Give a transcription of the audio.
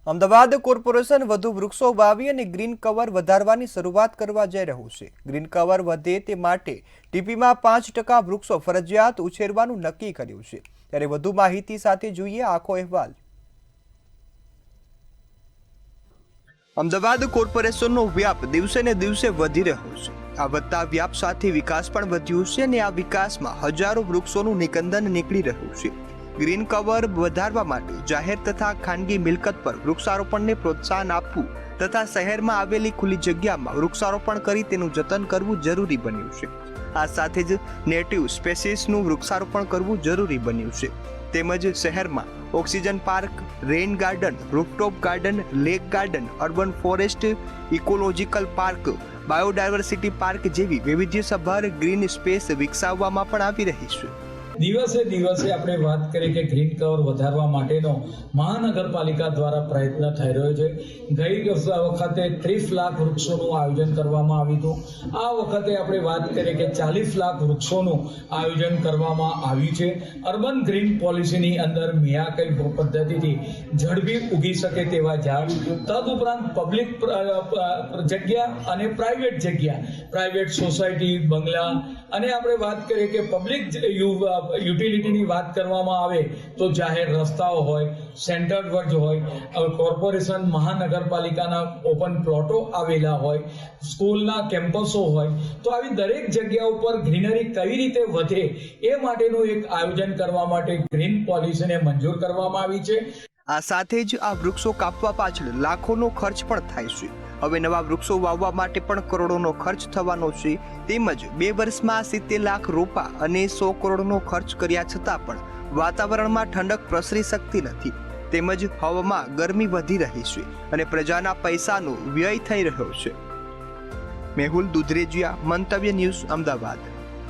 Ahmedabad corporation વધુ વૃક્ષો વાવી અને ગ્રીન કવર વધારવાની શરૂઆત કરવા જઈ રહ્યું છે। ગ્રીન કવર વધે તે માટે ટીપીમાં 5% વૃક્ષો ફરજિયાત ઉછેરવાનું નક્કી કર્યું છે। ત્યારે વધુ માહિતી સાથે જોઈએ આખો અહેવાલ। અમદાવાદ કોર્પોરેશનનો વ્યાપ દિવસે ને દિવસે વધી રહ્યો છે। આ વધતા વ્યાપ સાથે વિકાસ પણ વધ્યો છે અને આ વિકાસમાં હજારો વૃક્ષોનું નિકંદન નીકળી રહ્યું છે। ગ્રીન કવર વધારવા માટે જાહેર તથા ખાનગી મિલકત પર વૃક્ષારોપણને પ્રોત્સાહન આપવું તથા શહેરમાં આવેલી ખુલ્લી જગ્યામાં વૃક્ષારોપણ કરી તેનું જતન કરવું જરૂરી બન્યું છે। આ સાથે જ નેટિવ સ્પેસીસનું વૃક્ષારોપણ કરવું જરૂરી બન્યું છે। તેમજ શહેરમાં oxygen park, rain garden, rooftop garden, lake garden, urban forest, ecological park, biodiversity park જેવી વૈવિધ્યસભર ગ્રીન સ્પેસ વિકસાવવામાં પણ આવી રહી છે। દિવસે દિવસે આપણે વાત કરીએ કે ગ્રીન કવર વધારવા માટેનો મહાનગરપાલિકા દ્વારા પ્રયત્ન થઈ રહ્યો છે। ગઈ વખતે 30 લાખ વૃક્ષોનું આયોજન કરવામાં આવ્યું હતું। આ વખતે આપણે વાત કરીએ કે 40 લાખ વૃક્ષોનું આયોજન કરવામાં આવ્યું છે। અર્બન ગ્રીન પોલિસીની અંદર મિયાકઈ પદ્ધતિથી ઝડપી ઉગી શકે તેવા ઝાડ, તદુપરાંત પબ્લિક જગ્યા અને પ્રાઇવેટ જગ્યા, પ્રાઇવેટ સોસાયટી, બંગલા અને આપણે વાત કરીએ કે પબ્લિક યુટિલિટીની વાત કરવામાં આવે તો જાહેર રસ્તાઓ હોય, સેન્ટર્ડ વર્જ હોય, કોર્પોરેશન મહાનગરપાલિકાના ઓપન પ્લોટો આવેલા હોય, સ્કૂલના કેમ્પસો હોય, તો આવી દરેક જગ્યા ઉપર ગ્રીનરી કઈ રીતે વધે એ માટેનું એક આયોજન કરવા માટે ગ્રીન પોલિસીને મંજૂર કરવામાં આવી છે। આ સાથે જ આ વૃક્ષો કાપવા પાછળ લાખોનો ખર્ચ પણ થાય છે। હવે નવા વૃક્ષો વાવવા માટે પણ કરોડોનો ખર્ચ થવાનો છે। તેમજ 2 વર્ષમાં 70 લાખ રોપા અને 100 કરોડનો ખર્ચ કર્યા છતાં પણ વાતાવરણમાં ઠંડક પ્રસરી શકતી નથી। તેમજ હવામાં ગરમી વધી રહી છે અને પ્રજાના પૈસાનો વ્યય થઈ રહ્યો છે। મેહુલ દુધરેજિયા, મંતવ્ય ન્યૂઝ, અમદાવાદ।